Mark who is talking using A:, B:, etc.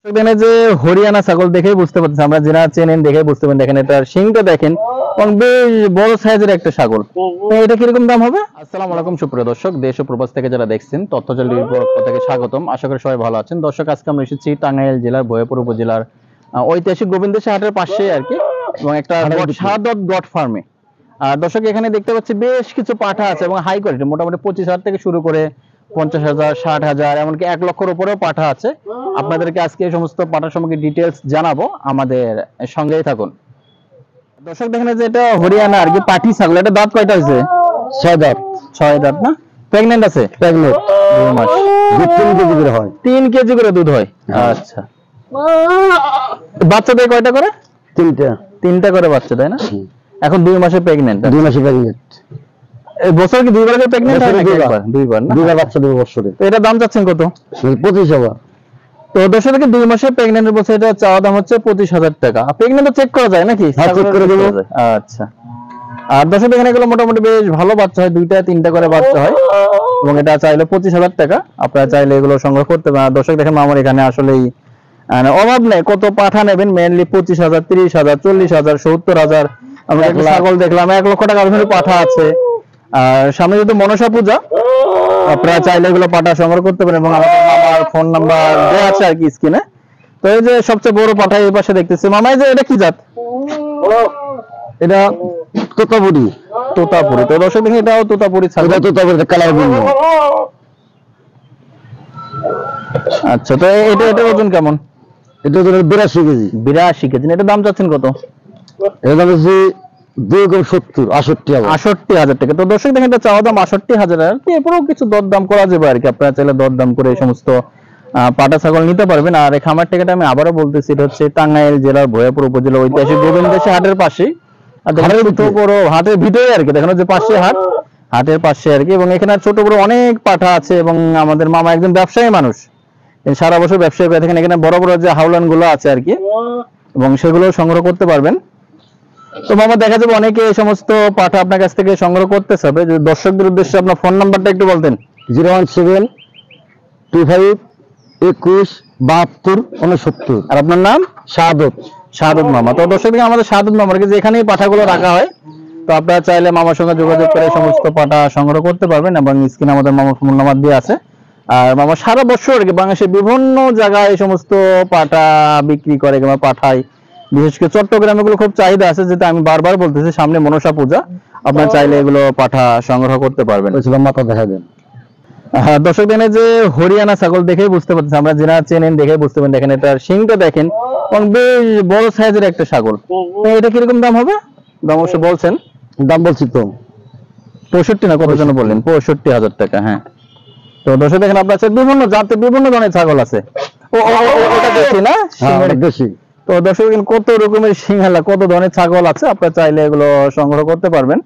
A: এখানে যে হরিয়ানা ছাগল দেখেই বুঝতে পারছেন, আমরা যারা চেনেন দেখেই বুঝতে পারেন। দেখেন এটার শিংটা দেখেন এবং বেশ বড় সাইজের একটা ছাগল। তো এটা কিরকম দাম হবে? আসসালামু আলাইকুম সুপ্রিয় দর্শক, দেশ ও প্রবাস থেকে যারা দেখছেন তথ্যজাল টিভির পক্ষ থেকে স্বাগতম। আশা করি সবাই ভালো আছেন। দর্শক, আজকে আমরা এসেছি টাঙ্গাইল জেলার ভৈরবপুর উপজেলার ঐতিহাসিক গোবিন্দেশ্বর হাটের পাশে আর কি, এবং একটা সাদত গট ফার্মে। আর দর্শক, এখানে দেখতে পাচ্ছি বেশ কিছু পাঠা আছে এবং হাই কোয়ালিটি, মোটামুটি 25,000 থেকে শুরু করে 50,000, 60,000, এমনকি 1 লক্ষের উপরেও পাঠা আছে। আপনাদেরকে আজকে এই সমস্ত পাঠা সম্পর্কে ডিটেলস জানাবো, আমাদের সঙ্গেই থাকুন। দর্শক, দেখেন যে এটা হরিয়ানা আর কি পাঠি ছাগল। এটা দাঁত কয়টা হয়েছে?
B: 6 দাঁত।
A: 6 দাঁত না? প্রেগন্যান্ট আছে?
B: প্রেগন্যান্ট
A: 2 মাস।
B: 3 কেজি করে হয়।
A: 3 কেজি করে দুধ হয়। আচ্ছা, বাচ্চা দেয় কয়টা করে? 3টা করে বাচ্চা দেয় না? এখন 2 মাসে প্রেগন্যান্ট।
B: 2 মাসে প্রেগন্যান্ট।
A: এই বছর কি 2 বার করে প্রেগন্যান্ট হয় নাকি একবার? 2 বার না?
B: 2 বার বাচ্চা দেবে বছরে।
A: তো এটা দাম চাচ্ছেন কত?
B: 25,000।
A: তো দর্শক, 2 মাসে প্রেগন্যান্টের বছর এটা চাওয়া দাম হচ্ছে 25,000 টাকা। প্রেগন্যান্ট চেক করা যায় নাকি?
B: হ্যাঁ, চেক করে দেবো।
A: আচ্ছা। আর দর্শক, এখানে এগুলো মোটামুটি বেশ ভালো বাচ্চা হয়, 2টা 3টা করে বাচ্চা হয়, এবং এটা চাইলে 25,000 টাকা। আপনারা চাইলে এগুলো সংগ্রহ করতে পারেন। আর দর্শক, দেখেন আমার এখানে আসলেই অভাব নেই। কত পাঠা নেবেন? মেইনলি 25,000, 30,000, 40,000, 70,000। আমরা একটা ছাগল দেখলাম 1 লক্ষ টাকা ওখানে পাঠা আছে। আর সামনে যেহেতু মনসা পূজা, আপনারা চাইলে এগুলো পাঠা সংগ্রহ করতে পারেন, এবং আমার ফোন নাম্বার দেওয়া আছে আর কি স্ক্রিনে। তো এই যে সবচেয়ে বড় পাঠা এই পাশে দেখতেছি মামা, এই যে এটা কি জাত?
B: এটা তোতাপুরি।
A: তোতাপুরি। তো দর্শক, দেখেন এটাও তোতাপুরি ছাগল।
B: এটা তোতাপুরি কালার ভিন্ন।
A: আচ্ছা, তো এটা ওজন কেমন?
B: এটা তো 82 কেজি।
A: 82 কেজি। এটা দাম চাচ্ছেন কত?
B: এটা দাম হচ্ছে
A: 68,000 টাকা। তো দর্শক, দেখেন এটা চাওয়া দাম 68,000 টাকা। এরপরেও কিছু দরদাম করা যাবে আর কি। আপনারা চাইলে দরদাম করে এই সমস্ত পাটা ছাগল নিতে পারবেন। আর এই খামার টিকাটা আমি আবারও বলতেছি, এটা হচ্ছে টাঙ্গাইল জেলার ভৈরবপুর উপজেলা ঐতিহাসিক গোবিন্দেশ্বর হাটের পাশে। আর ছোট বড় হাটের ভিতরে আর কি, দেখেন যে পাশে হাটের পাশে আর কি। এবং এখানে ছোট বড় অনেক পাঠা আছে, এবং আমাদের মামা একজন ব্যবসায়ী মানুষ, সারা বছর ব্যবসায়ী করে থাকেন। এখানে বড় বড় যে হাউলান গুলো আছে আর কি, এবং সেগুলো সংগ্রহ করতে পারবেন। তো মামা, দেখা যাবে অনেকে এই সমস্ত পাঠা আপনার কাছ থেকে সংগ্রহ করতে চাবে। যদি দর্শকদের উদ্দেশ্যে আপনার ফোন নাম্বারটা একটু বলতেন।
B: 01725217269।
A: আর আপনার নাম?
B: শাহাদত।
A: শাহাদত মামা। তো দর্শক, আমাদের শাহাদত মামার কাছে এখানেই পাঠাগুলো রাখা হয়। তো আপনারা চাইলে মামার সঙ্গে যোগাযোগ করে সমস্ত পাঠা সংগ্রহ করতে পারবেন, এবং স্ক্রিনে আমাদের মামার ফোন নাম্বার দিয়ে আছে। আর মামা সারা বছর আর কি বাংলাদেশের বিভিন্ন জায়গায় এই সমস্ত পাঠা বিক্রি করে কিংবা পাঠায়। বিশেষ করে চট্টগ্রামে এগুলো খুব চাহিদা আছে, যেটা আমি বারবার বলতেছি, সামনে মনসা পূজা। আপনারা চাইলে এগুলো পাঠা সংগ্রহ করতে পারবেন।
B: মাথা দেখা দেন।
A: দর্শক, দেখেন যে হরিয়ানা ছাগল দেখেই বুঝতে পারছেন, আমরা যারা চেনেন দেখেই বুঝতে পারেন। দেখেন এটার শিংটা দেখেন এবং বেশ বড় সাইজের একটা ছাগল। এটা কিরকম দাম হবে? দাম অবশ্য বলছেন?
B: দাম বলছি তো
A: 65 না কত যেন বললেন? 65,000 টাকা। হ্যাঁ। তো দর্শক, দেখেন আপনার বিভিন্ন জাতের বিভিন্ন ধরনের ছাগল আছে। ওটা দেখি না
B: বেশি।
A: তো দর্শক, কত রকমের সিংহালা, কত ধরনের ছাগল আছে, আপনারা চাইলে এগুলো সংগ্রহ করতে পারবেন।